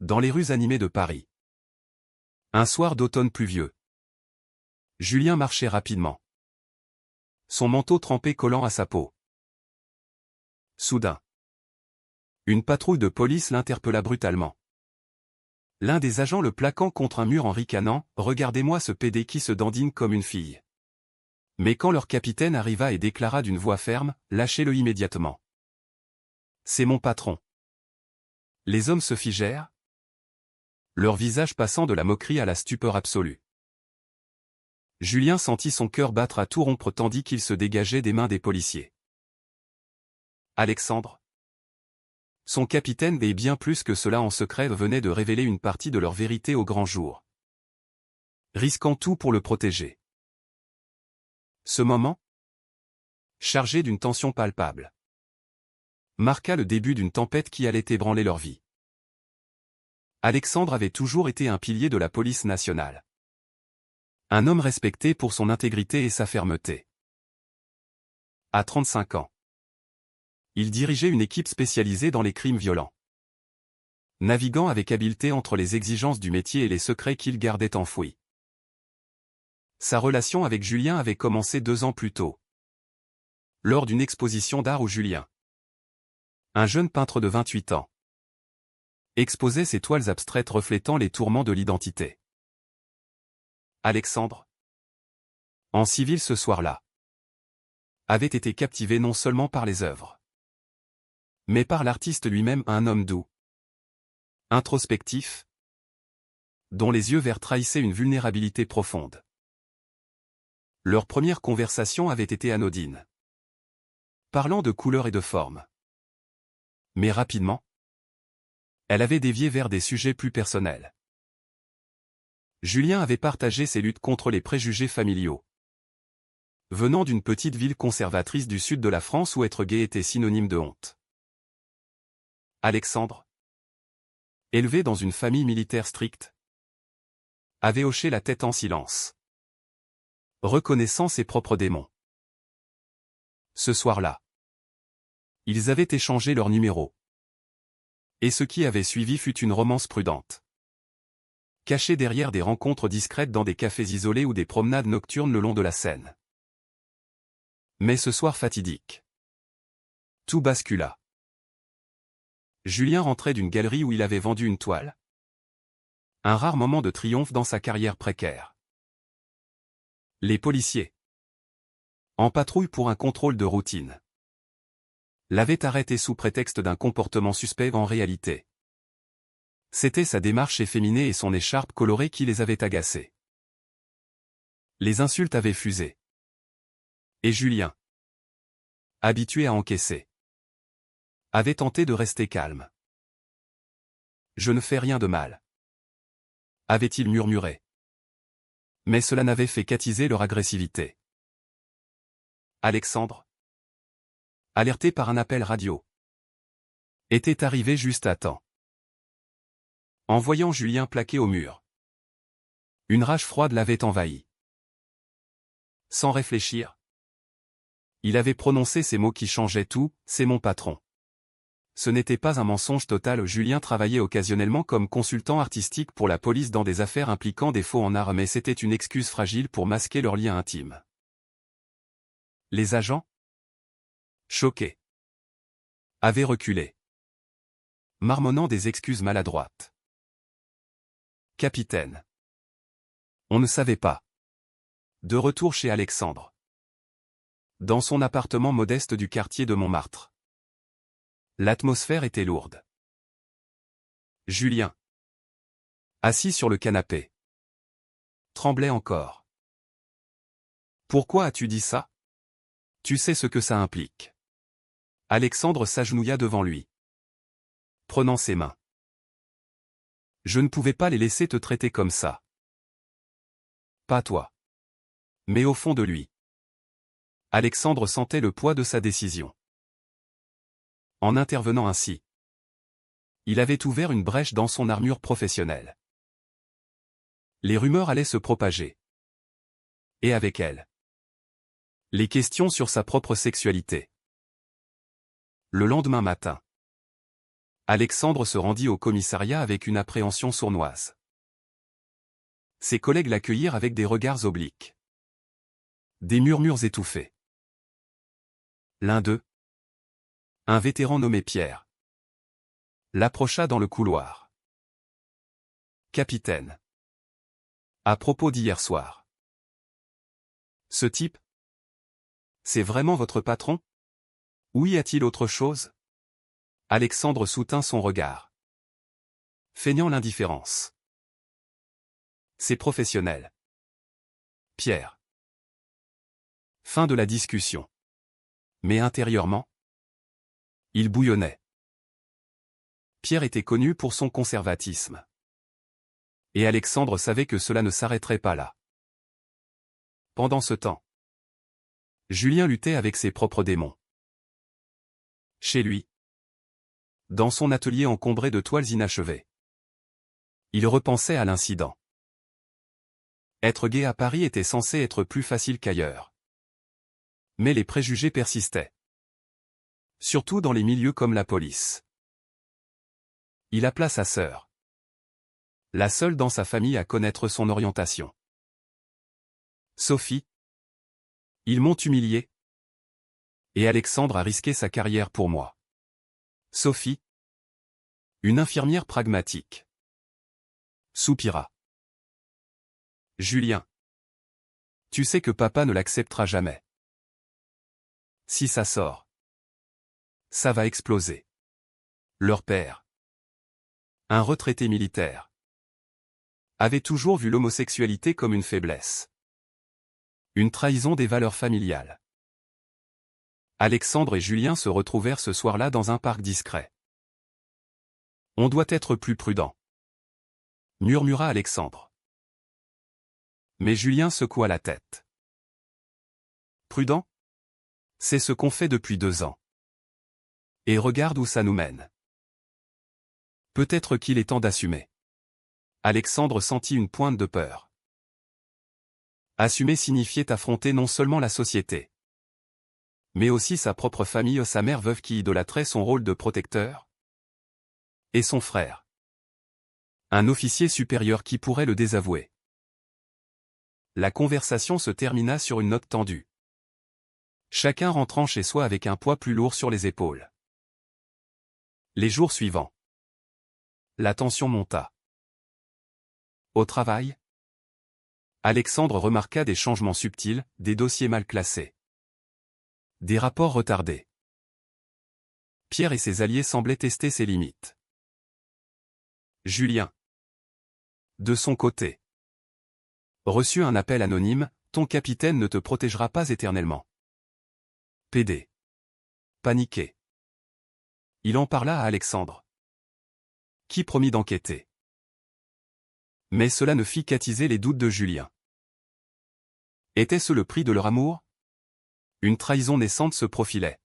Dans les rues animées de Paris. Un soir d'automne pluvieux. Julien marchait rapidement. Son manteau trempé collant à sa peau. Soudain, une patrouille de police l'interpella brutalement. L'un des agents le plaquant contre un mur en ricanant « Regardez-moi ce pédé qui se dandine comme une fille ». Mais quand leur capitaine arriva et déclara d'une voix ferme « Lâchez-le immédiatement. C'est mon patron ». Les hommes se figèrent, leur visage passant de la moquerie à la stupeur absolue. Julien sentit son cœur battre à tout rompre tandis qu'il se dégageait des mains des policiers. Alexandre. Son capitaine et bien plus que cela en secret venait de révéler une partie de leur vérité au grand jour. Risquant tout pour le protéger. Ce moment, chargé d'une tension palpable, marqua le début d'une tempête qui allait ébranler leur vie. Alexandre avait toujours été un pilier de la police nationale. Un homme respecté pour son intégrité et sa fermeté. À 35 ans, il dirigeait une équipe spécialisée dans les crimes violents. Naviguant avec habileté entre les exigences du métier et les secrets qu'il gardait enfouis. Sa relation avec Julien avait commencé 2 ans plus tôt. Lors d'une exposition d'art où Julien, un jeune peintre de 28 ans, exposait ses toiles abstraites reflétant les tourments de l'identité. Alexandre, en civil ce soir-là, avait été captivé non seulement par les œuvres, mais par l'artiste lui-même, un homme doux, introspectif, dont les yeux verts trahissaient une vulnérabilité profonde. Leur première conversation avait été anodine, parlant de couleurs et de formes. Mais rapidement, elle avait dévié vers des sujets plus personnels. Julien avait partagé ses luttes contre les préjugés familiaux. Venant d'une petite ville conservatrice du sud de la France où être gay était synonyme de honte. Alexandre, élevé dans une famille militaire stricte, avait hoché la tête en silence, reconnaissant ses propres démons. Ce soir-là, ils avaient échangé leurs numéros. Et ce qui avait suivi fut une romance prudente. Cachée derrière des rencontres discrètes dans des cafés isolés ou des promenades nocturnes le long de la Seine. Mais ce soir fatidique, tout bascula. Julien rentrait d'une galerie où il avait vendu une toile. Un rare moment de triomphe dans sa carrière précaire. Les policiers, en patrouille pour un contrôle de routine, l'avaient arrêté sous prétexte d'un comportement suspect. En réalité, c'était sa démarche efféminée et son écharpe colorée qui les avaient agacés. Les insultes avaient fusé. Et Julien, habitué à encaisser, avait tenté de rester calme. « Je ne fais rien de mal », avait-il murmuré. Mais cela n'avait fait qu'attiser leur agressivité. Alexandre, alerté par un appel radio, était arrivé juste à temps. En voyant Julien plaqué au mur, une rage froide l'avait envahi. Sans réfléchir, il avait prononcé ces mots qui changeaient tout, « C'est mon patron ». Ce n'était pas un mensonge total. Julien travaillait occasionnellement comme consultant artistique pour la police dans des affaires impliquant des faux en art, mais c'était une excuse fragile pour masquer leur lien intime. Les agents, choqués, avaient reculé, marmonnant des excuses maladroites. « Capitaine, on ne savait pas. » De retour chez Alexandre, dans son appartement modeste du quartier de Montmartre. L'atmosphère était lourde. Julien, assis sur le canapé, tremblait encore. « Pourquoi as-tu dit ça? Tu sais ce que ça implique. » Alexandre s'agenouilla devant lui, prenant ses mains. « Je ne pouvais pas les laisser te traiter comme ça. Pas toi. » Mais au fond de lui, Alexandre sentait le poids de sa décision. En intervenant ainsi, il avait ouvert une brèche dans son armure professionnelle. Les rumeurs allaient se propager. Et avec elles, les questions sur sa propre sexualité. Le lendemain matin, Alexandre se rendit au commissariat avec une appréhension sournoise. Ses collègues l'accueillirent avec des regards obliques. Des murmures étouffés. L'un d'eux, un vétéran nommé Pierre, l'approcha dans le couloir. « Capitaine. À propos d'hier soir. Ce type, c'est vraiment votre patron? Ou y a-t-il autre chose ?» Alexandre soutint son regard, feignant l'indifférence. C'est professionnel. Pierre. Fin de la discussion. Mais intérieurement, il bouillonnait. Pierre était connu pour son conservatisme. Et Alexandre savait que cela ne s'arrêterait pas là. Pendant ce temps, Julien luttait avec ses propres démons. Chez lui, dans son atelier encombré de toiles inachevées, il repensait à l'incident. Être gay à Paris était censé être plus facile qu'ailleurs. Mais les préjugés persistaient. Surtout dans les milieux comme la police. Il appela sa sœur, la seule dans sa famille à connaître son orientation. Sophie. Ils m'ont humilié. Et Alexandre a risqué sa carrière pour moi. Sophie. Une infirmière pragmatique. Soupira. Julien. Tu sais que papa ne l'acceptera jamais. Si ça sort, ça va exploser. Leur père, un retraité militaire, avait toujours vu l'homosexualité comme une faiblesse. Une trahison des valeurs familiales. Alexandre et Julien se retrouvèrent ce soir-là dans un parc discret. On doit être plus prudent, murmura Alexandre. Mais Julien secoua la tête. Prudent? C'est ce qu'on fait depuis 2 ans. Et regarde où ça nous mène. Peut-être qu'il est temps d'assumer. Alexandre sentit une pointe de peur. Assumer signifiait affronter non seulement la société, mais aussi sa propre famille, sa mère veuve qui idolâtrait son rôle de protecteur, et son frère, un officier supérieur qui pourrait le désavouer. La conversation se termina sur une note tendue. Chacun rentrant chez soi avec un poids plus lourd sur les épaules. Les jours suivants, la tension monta. Au travail, Alexandre remarqua des changements subtils, des dossiers mal classés, des rapports retardés. Pierre et ses alliés semblaient tester ses limites. Julien, de son côté, reçut un appel anonyme, « Ton capitaine ne te protégera pas éternellement. » PD. Paniqué. Il en parla à Alexandre, qui promit d'enquêter. Mais cela ne fit qu'attiser les doutes de Julien. Était-ce le prix de leur amour? Une trahison naissante se profilait,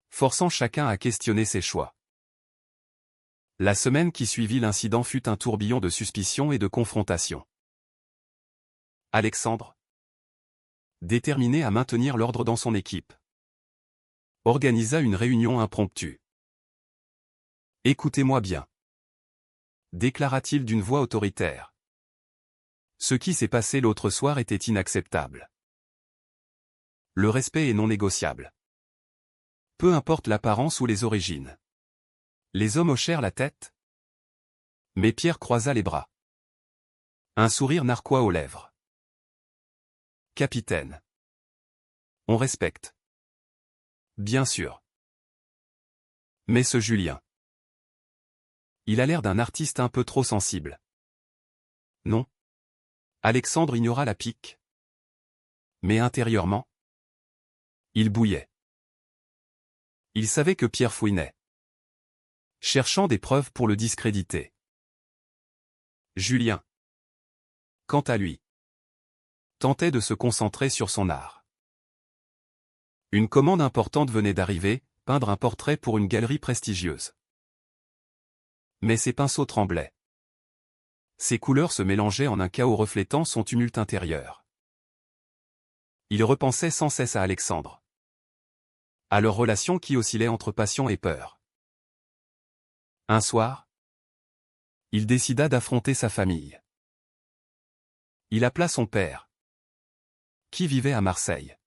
forçant chacun à questionner ses choix. La semaine qui suivit l'incident fut un tourbillon de suspicions et de confrontations. Alexandre, déterminé à maintenir l'ordre dans son équipe, organisa une réunion impromptue. « Écoutez-moi bien, » déclara-t-il d'une voix autoritaire. Ce qui s'est passé l'autre soir était inacceptable. Le respect est non négociable. Peu importe l'apparence ou les origines. Les hommes hochèrent la tête. Mais Pierre croisa les bras. Un sourire narquois aux lèvres. Capitaine. On respecte. Bien sûr. Mais ce Julien. Il a l'air d'un artiste un peu trop sensible. Non. Alexandre ignora la pique. Mais intérieurement, il bouillait. Il savait que Pierre fouinait, cherchant des preuves pour le discréditer. Julien, quant à lui, tentait de se concentrer sur son art. Une commande importante venait d'arriver, peindre un portrait pour une galerie prestigieuse. Mais ses pinceaux tremblaient. Ses couleurs se mélangeaient en un chaos reflétant son tumulte intérieur. Il repensait sans cesse à Alexandre, à leur relation qui oscillait entre passion et peur. Un soir, il décida d'affronter sa famille. Il appela son père, qui vivait à Marseille.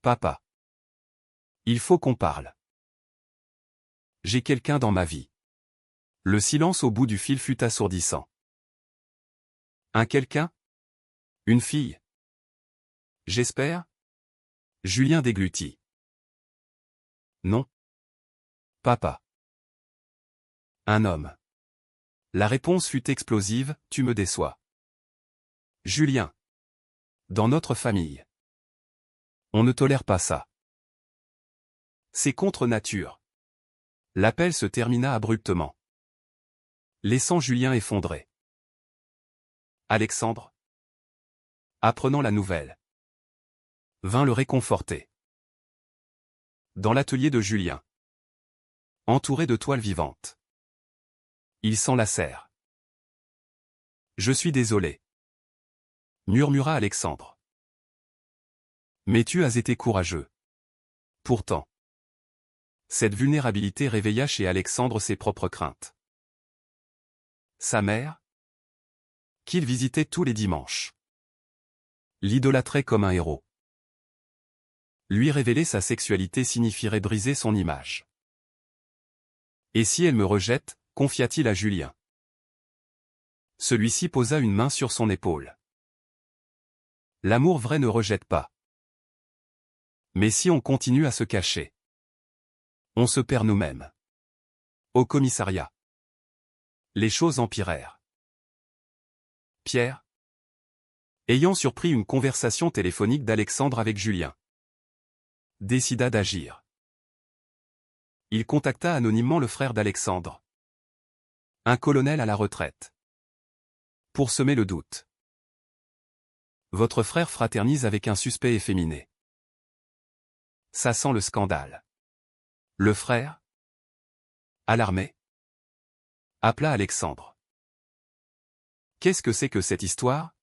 Papa. Il faut qu'on parle. J'ai quelqu'un dans ma vie. Le silence au bout du fil fut assourdissant. Un quelqu'un? Une fille? J'espère? Julien déglutit. Non. Papa. Un homme. La réponse fut explosive, tu me déçois. Julien. Dans notre famille. On ne tolère pas ça. C'est contre nature. L'appel se termina abruptement, laissant Julien effondré. Alexandre, apprenant la nouvelle, vint le réconforter. Dans l'atelier de Julien, entouré de toiles vivantes, ils s'enlacèrent. Je suis désolé, murmura Alexandre. Mais tu as été courageux. Pourtant, cette vulnérabilité réveilla chez Alexandre ses propres craintes. Sa mère, qu'il visitait tous les dimanches, l'idolâtrait comme un héros. Lui révéler sa sexualité signifierait briser son image. Et si elle me rejette, confia-t-il à Julien. Celui-ci posa une main sur son épaule. L'amour vrai ne rejette pas. Mais si on continue à se cacher, on se perd nous-mêmes. Au commissariat, les choses empirèrent. Pierre, ayant surpris une conversation téléphonique d'Alexandre avec Julien, décida d'agir. Il contacta anonymement le frère d'Alexandre, un colonel à la retraite, pour semer le doute. Votre frère fraternise avec un suspect efféminé. Ça sent le scandale. Le frère, alarmé, appela Alexandre. Qu'est-ce que c'est que cette histoire?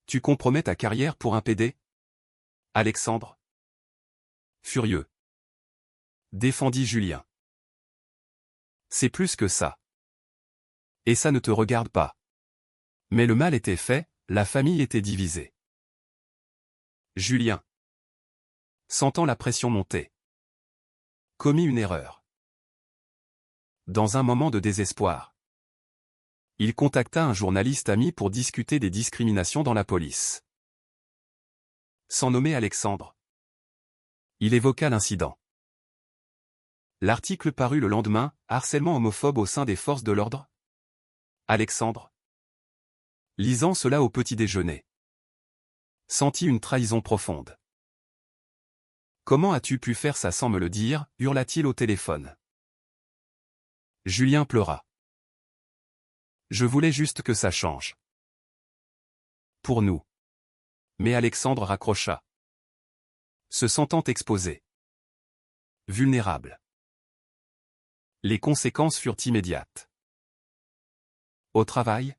Tu compromets ta carrière pour un PD? Alexandre, furieux, défendit Julien. C'est plus que ça. Et ça ne te regarde pas. Mais le mal était fait, la famille était divisée. Julien, sentant la pression monter, commit une erreur. Dans un moment de désespoir, il contacta un journaliste ami pour discuter des discriminations dans la police. Sans nommer Alexandre, il évoqua l'incident. L'article parut le lendemain, harcèlement homophobe au sein des forces de l'ordre. Alexandre, lisant cela au petit déjeuner, sentit une trahison profonde. Comment as-tu pu faire ça sans me le dire, hurla-t-il au téléphone. Julien pleura. Je voulais juste que ça change. Pour nous. Mais Alexandre raccrocha, se sentant exposé, vulnérable. Les conséquences furent immédiates. Au travail,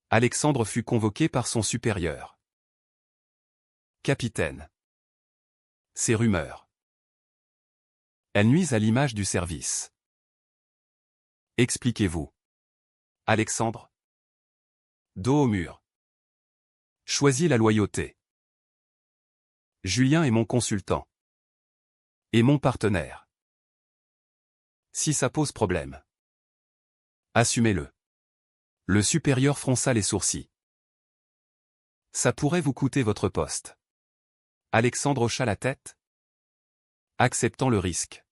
Alexandre fut convoqué par son supérieur. Capitaine. Ces rumeurs. Elles nuisent à l'image du service. Expliquez-vous. Alexandre. Dos au mur. Choisis la loyauté. Julien est mon consultant. Et mon partenaire. Si ça pose problème, assumez-le. Le supérieur fronça les sourcils. Ça pourrait vous coûter votre poste. Alexandre hocha la tête, acceptant le risque.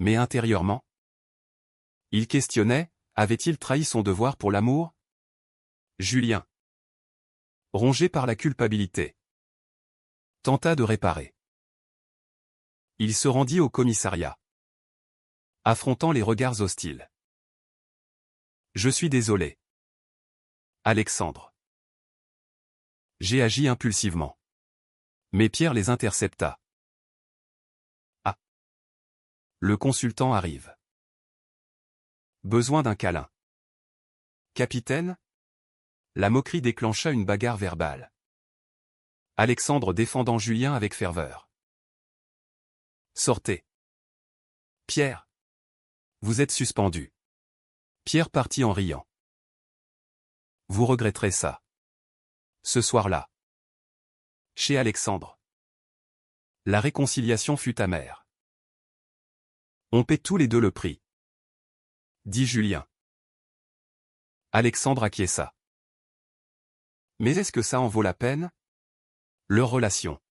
Mais intérieurement, il questionnait, avait-il trahi son devoir pour l'amour? Julien, rongé par la culpabilité, tenta de réparer. Il se rendit au commissariat, affrontant les regards hostiles. Je suis désolé. Alexandre. J'ai agi impulsivement. Mais Pierre les intercepta. Ah. Le consultant arrive. Besoin d'un câlin. Capitaine? La moquerie déclencha une bagarre verbale. Alexandre défendant Julien avec ferveur. Sortez. Pierre. Vous êtes suspendu. Pierre partit en riant. Vous regretterez ça. Ce soir-là. Chez Alexandre. La réconciliation fut amère. On paie tous les deux le prix, dit Julien. Alexandre acquiesça. Mais est-ce que ça en vaut la peine? Leur relation,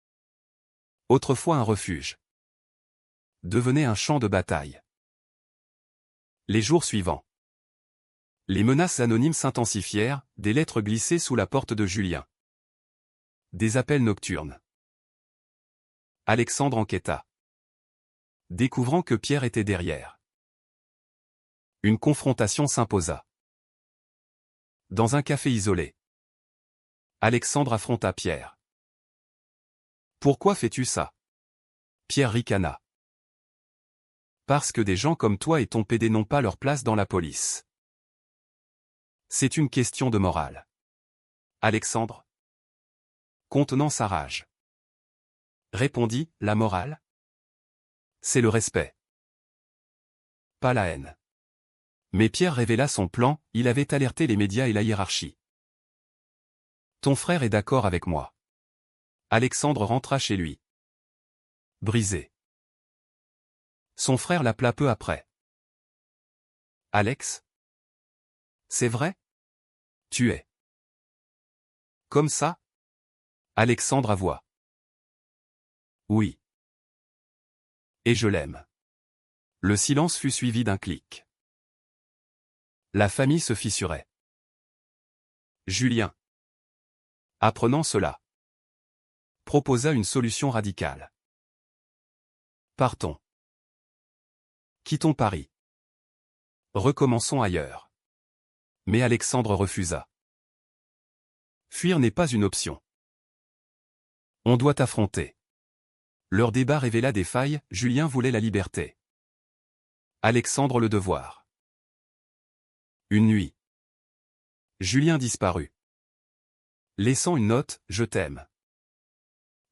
autrefois un refuge, devenait un champ de bataille. Les jours suivants, les menaces anonymes s'intensifièrent, des lettres glissées sous la porte de Julien. Des appels nocturnes. Alexandre enquêta, découvrant que Pierre était derrière. Une confrontation s'imposa. Dans un café isolé, Alexandre affronta Pierre. Pourquoi fais-tu ça? Pierre ricana. Parce que des gens comme toi et ton PD n'ont pas leur place dans la police. C'est une question de morale. Alexandre, contenant sa rage, répondit, la morale? C'est le respect. Pas la haine. Mais Pierre révéla son plan, il avait alerté les médias et la hiérarchie. Ton frère est d'accord avec moi. Alexandre rentra chez lui. Brisé. Son frère l'appela peu après. Alex? C'est vrai? Tu es. Comme ça? Alexandre avoua. Oui. Et je l'aime. Le silence fut suivi d'un clic. La famille se fissurait. Julien, apprenant cela, proposa une solution radicale. Partons. Quittons Paris. Recommençons ailleurs. Mais Alexandre refusa. Fuir n'est pas une option. On doit affronter. Leur débat révéla des failles, Julien voulait la liberté. Alexandre le devoir. Une nuit. Julien disparut. Laissant une note, je t'aime.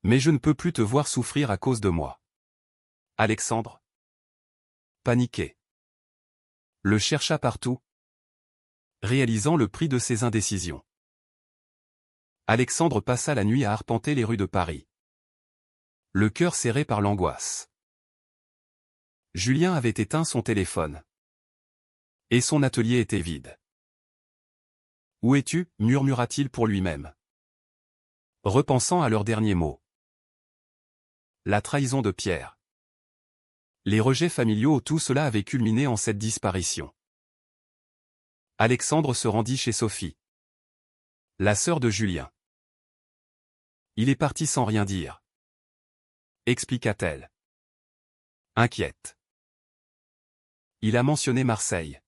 Mais je ne peux plus te voir souffrir à cause de moi. Alexandre, paniqué, le chercha partout, réalisant le prix de ses indécisions. Alexandre passa la nuit à arpenter les rues de Paris, le cœur serré par l'angoisse. Julien avait éteint son téléphone. Et son atelier était vide. Où es-tu? Murmura-t-il pour lui-même, repensant à leurs derniers mots. La trahison de Pierre. Les rejets familiaux, tout cela avait culminé en cette disparition. Alexandre se rendit chez Sophie, la sœur de Julien. Il est parti sans rien dire, expliqua-t-elle. Inquiète. Il a mentionné Marseille.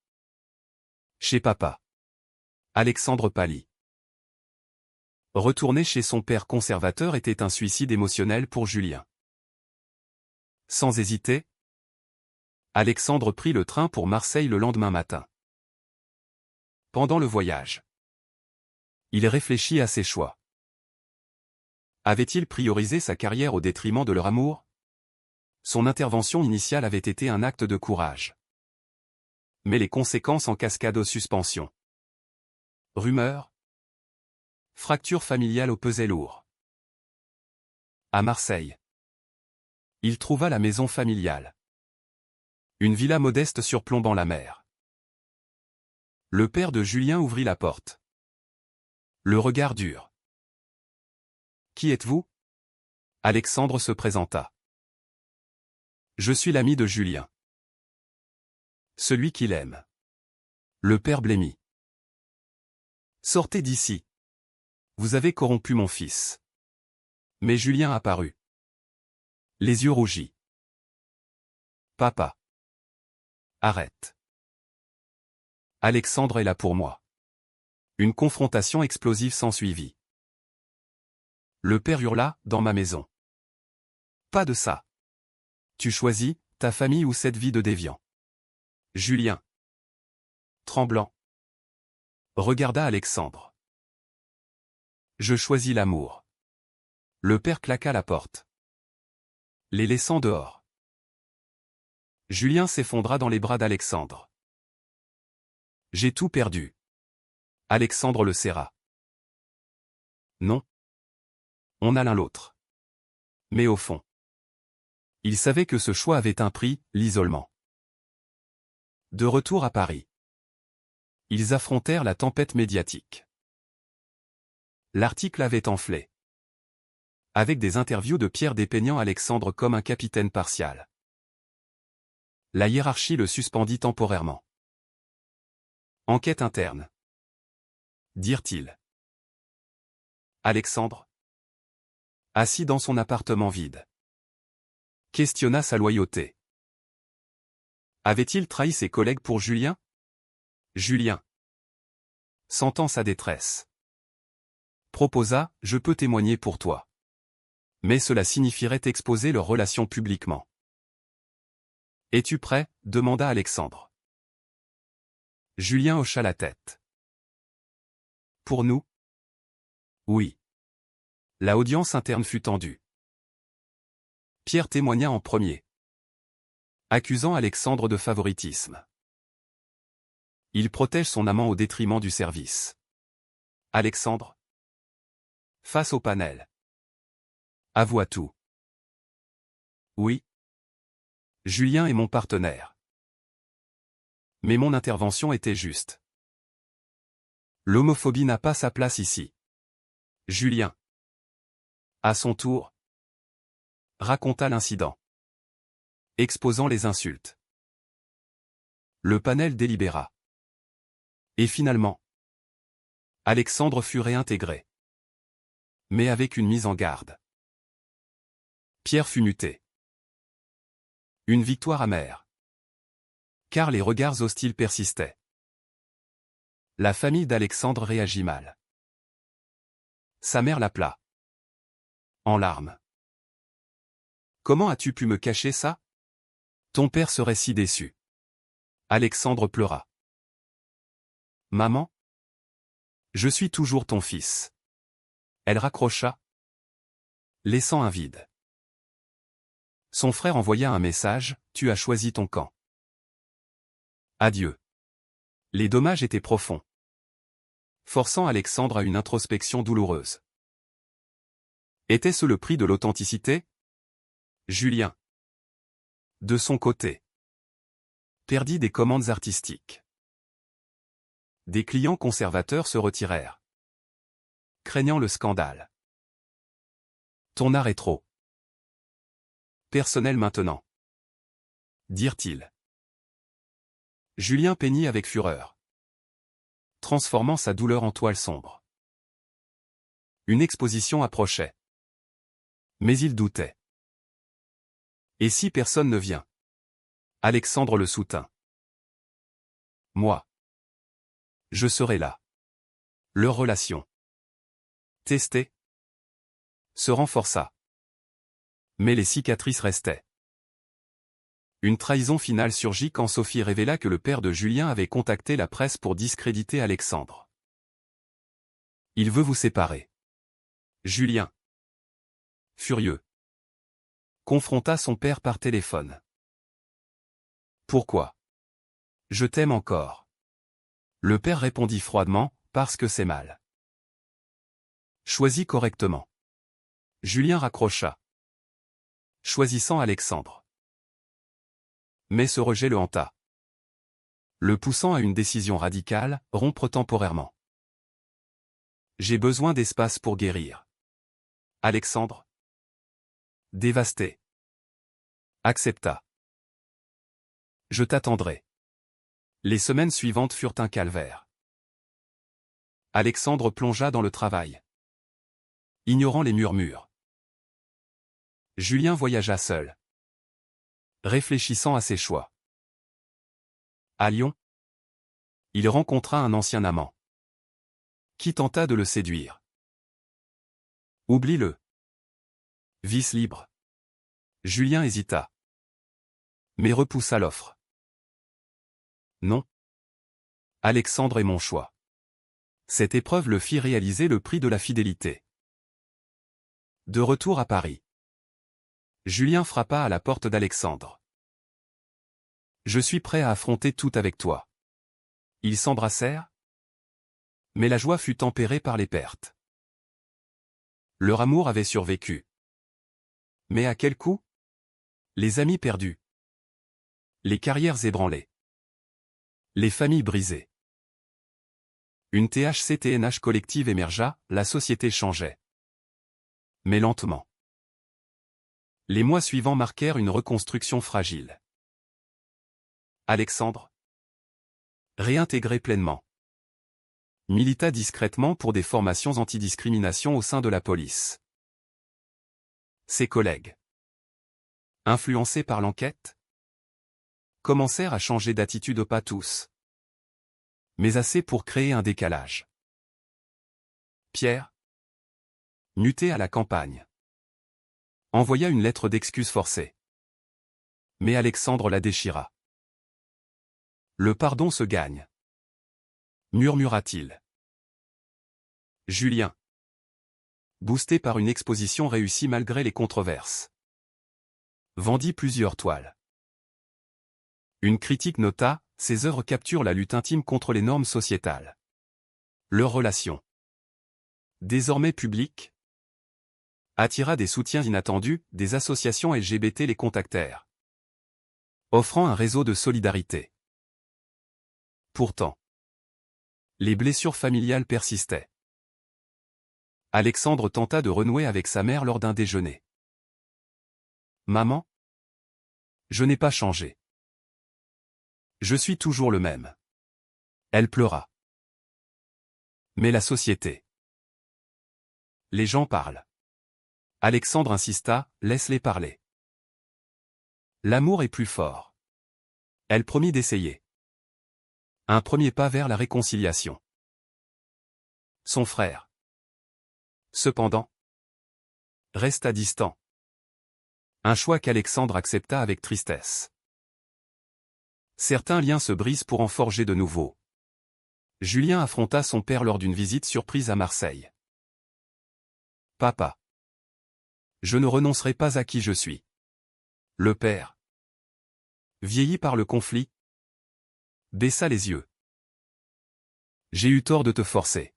Chez papa. Alexandre pâlit. Retourner chez son père conservateur était un suicide émotionnel pour Julien. Sans hésiter, Alexandre prit le train pour Marseille le lendemain matin. Pendant le voyage, il réfléchit à ses choix. Avait-il priorisé sa carrière au détriment de leur amour? Son intervention initiale avait été un acte de courage. Mais les conséquences en cascade aux suspensions. Rumeurs. Fracture familiale au pesait lourd. À Marseille, il trouva la maison familiale. Une villa modeste surplombant la mer. Le père de Julien ouvrit la porte. Le regard dur. Qui êtes-vous? Alexandre se présenta. Je suis l'ami de Julien. Celui qu'il aime. Le père blêmit. Sortez d'ici. Vous avez corrompu mon fils. Mais Julien apparut. Les yeux rougis. Papa. Arrête. Alexandre est là pour moi. Une confrontation explosive s'ensuivit. Le père hurla, dans ma maison. Pas de ça. Tu choisis, ta famille ou cette vie de déviant. Julien, tremblant, regarda Alexandre. Je choisis l'amour. Le père claqua la porte, les laissant dehors. Julien s'effondra dans les bras d'Alexandre. J'ai tout perdu. Alexandre le serra. Non. On a l'un l'autre. Mais au fond, il savait que ce choix avait un prix, l'isolement. De retour à Paris, ils affrontèrent la tempête médiatique. L'article avait enflé. Avec des interviews de Pierre dépeignant Alexandre comme un capitaine partial. La hiérarchie le suspendit temporairement. Enquête interne. Dirent-ils. Alexandre, assis dans son appartement vide, questionna sa loyauté. Avait-il trahi ses collègues pour Julien? Julien, sentant sa détresse, proposa « Je peux témoigner pour toi. » Mais cela signifierait exposer leur relation publiquement. « Es-tu prêt ?» demanda Alexandre. Julien hocha la tête. « Pour nous? » Oui. La audience interne fut tendue. Pierre témoigna en premier, accusant Alexandre de favoritisme. Il protège son amant au détriment du service. Alexandre, face au panel, avoua tout. Oui. Julien est mon partenaire. Mais mon intervention était juste. L'homophobie n'a pas sa place ici. Julien, à son tour, raconta l'incident, exposant les insultes. Le panel délibéra. Et finalement, Alexandre fut réintégré. Mais avec une mise en garde. Pierre fut muté. Une victoire amère. Car les regards hostiles persistaient. La famille d'Alexandre réagit mal. Sa mère l'appela. En larmes. Comment as-tu pu me cacher ça? Ton père serait si déçu. Alexandre pleura. Maman? Je suis toujours ton fils. Elle raccrocha, laissant un vide. Son frère envoya un message, tu as choisi ton camp. Adieu. Les dommages étaient profonds, forçant Alexandre à une introspection douloureuse. Était-ce le prix de l'authenticité? Julien, de son côté, perdit des commandes artistiques. Des clients conservateurs se retirèrent, craignant le scandale. Ton art est trop personnel maintenant, dirent-ils. Julien peignit avec fureur, transformant sa douleur en toile sombre. Une exposition approchait. Mais il doutait. Et si personne ne vient? Alexandre le soutint. Moi. Je serai là. Leur relation, testée, se renforça. Mais les cicatrices restaient. Une trahison finale surgit quand Sophie révéla que le père de Julien avait contacté la presse pour discréditer Alexandre. Il veut vous séparer. Julien, furieux, confronta son père par téléphone. Pourquoi? Je t'aime encore. Le père répondit froidement, parce que c'est mal. Choisis correctement. Julien raccrocha, choisissant Alexandre. Mais ce rejet le hanta, le poussant à une décision radicale, rompre temporairement. J'ai besoin d'espace pour guérir. Alexandre, dévasté, accepta. Je t'attendrai. Les semaines suivantes furent un calvaire. Alexandre plongea dans le travail, ignorant les murmures. Julien voyagea seul, réfléchissant à ses choix. À Lyon, il rencontra un ancien amant, qui tenta de le séduire. Oublie-le. Vice libre. Julien hésita, mais repoussa l'offre. Non. Alexandre est mon choix. Cette épreuve le fit réaliser le prix de la fidélité. De retour à Paris, Julien frappa à la porte d'Alexandre. Je suis prêt à affronter tout avec toi. Ils s'embrassèrent, mais la joie fut tempérée par les pertes. Leur amour avait survécu. Mais à quel coût? Les amis perdus. Les carrières ébranlées. Les familles brisées. Une THC-TNH collective émergea, la société changeait. Mais lentement. Les mois suivants marquèrent une reconstruction fragile. Alexandre, réintégré pleinement, milita discrètement pour des formations antidiscrimination au sein de la police. Ses collègues, influencés par l'enquête, commencèrent à changer d'attitude, pas tous, mais assez pour créer un décalage. Pierre, muté à la campagne, envoya une lettre d'excuse forcée. Mais Alexandre la déchira. Le pardon se gagne, murmura-t-il. Julien, boosté par une exposition réussie malgré les controverses, vendit plusieurs toiles. Une critique nota, ses œuvres capturent la lutte intime contre les normes sociétales. Leur relation, désormais publique, attira des soutiens inattendus, des associations LGBT les contactèrent, offrant un réseau de solidarité. Pourtant, les blessures familiales persistaient. Alexandre tenta de renouer avec sa mère lors d'un déjeuner. « Maman, je n'ai pas changé. Je suis toujours le même. » Elle pleura. Mais la société. Les gens parlent. Alexandre insista, laisse-les parler. L'amour est plus fort. Elle promit d'essayer. Un premier pas vers la réconciliation. Son frère, cependant, resta distant. Un choix qu'Alexandre accepta avec tristesse. Certains liens se brisent pour en forger de nouveaux. Julien affronta son père lors d'une visite surprise à Marseille. « Papa, je ne renoncerai pas à qui je suis. » Le père, vieilli par le conflit, baissa les yeux. « J'ai eu tort de te forcer.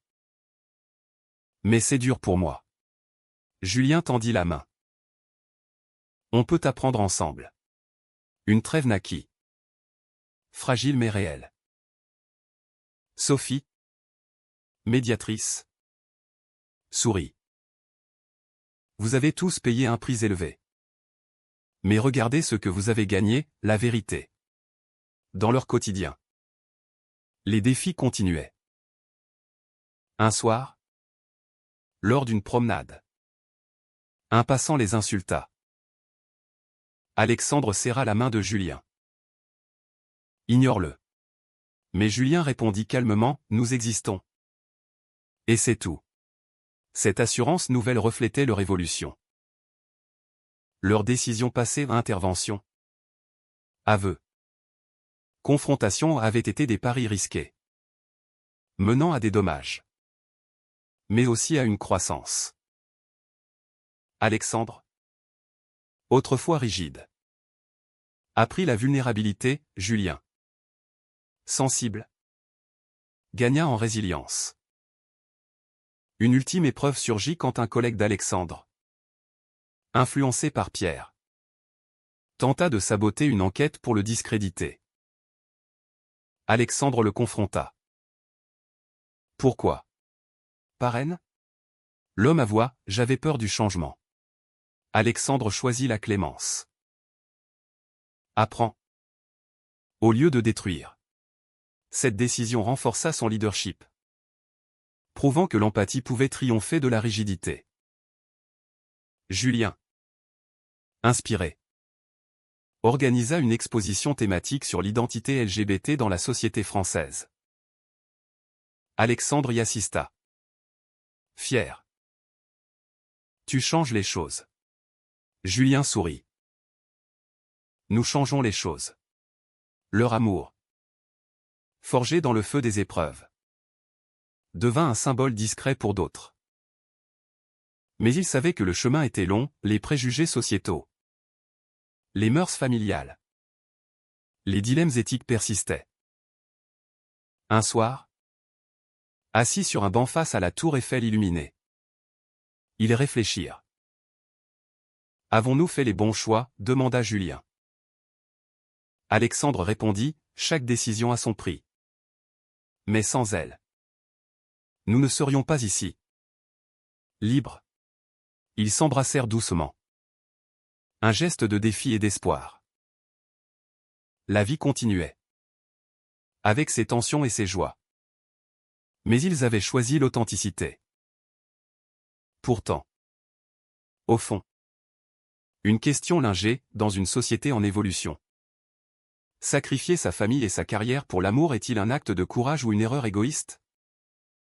Mais c'est dur pour moi. » Julien tendit la main. « On peut apprendre ensemble. » Une trêve naquit. Fragile mais réelle. Sophie, médiatrice, sourit. « Vous avez tous payé un prix élevé. Mais regardez ce que vous avez gagné, la vérité. » Dans leur quotidien, les défis continuaient. Un soir, lors d'une promenade, un passant les insulta. Alexandre serra la main de Julien. « Ignore-le. » Mais Julien répondit calmement, « Nous existons. » Et c'est tout. Cette assurance nouvelle reflétait leur évolution. Leurs décisions passées à intervention. Aveu. Confrontation avaient été des paris risqués, menant à des dommages, mais aussi à une croissance. Alexandre, autrefois rigide, apprit la vulnérabilité. Julien, sensible, gagna en résilience. Une ultime épreuve surgit quand un collègue d'Alexandre, influencé par Pierre, tenta de saboter une enquête pour le discréditer. Alexandre le confronta. Pourquoi? Parraine? L'homme avoua, j'avais peur du changement. Alexandre choisit la clémence. Apprends, au lieu de détruire. Cette décision renforça son leadership, prouvant que l'empathie pouvait triompher de la rigidité. Julien, inspiré, organisa une exposition thématique sur l'identité LGBT dans la société française. Alexandre y assista. Fier. Tu changes les choses. Julien sourit. Nous changeons les choses. Leur amour, forgé dans le feu des épreuves, devint un symbole discret pour d'autres. Mais il savait que le chemin était long, les préjugés sociétaux, les mœurs familiales, Les dilemmes éthiques persistaient. Un soir, assis sur un banc face à la tour Eiffel illuminée, ils réfléchirent. Avons-nous fait les bons choix? Demanda Julien. Alexandre répondit, chaque décision a son prix. Mais sans elle, nous ne serions pas ici. Libres. Ils s'embrassèrent doucement. Un geste de défi et d'espoir. La vie continuait. Avec ses tensions et ses joies. Mais ils avaient choisi l'authenticité. Pourtant. Au fond. Une question lingée, dans une société en évolution. Sacrifier sa famille et sa carrière pour l'amour est-il un acte de courage ou une erreur égoïste?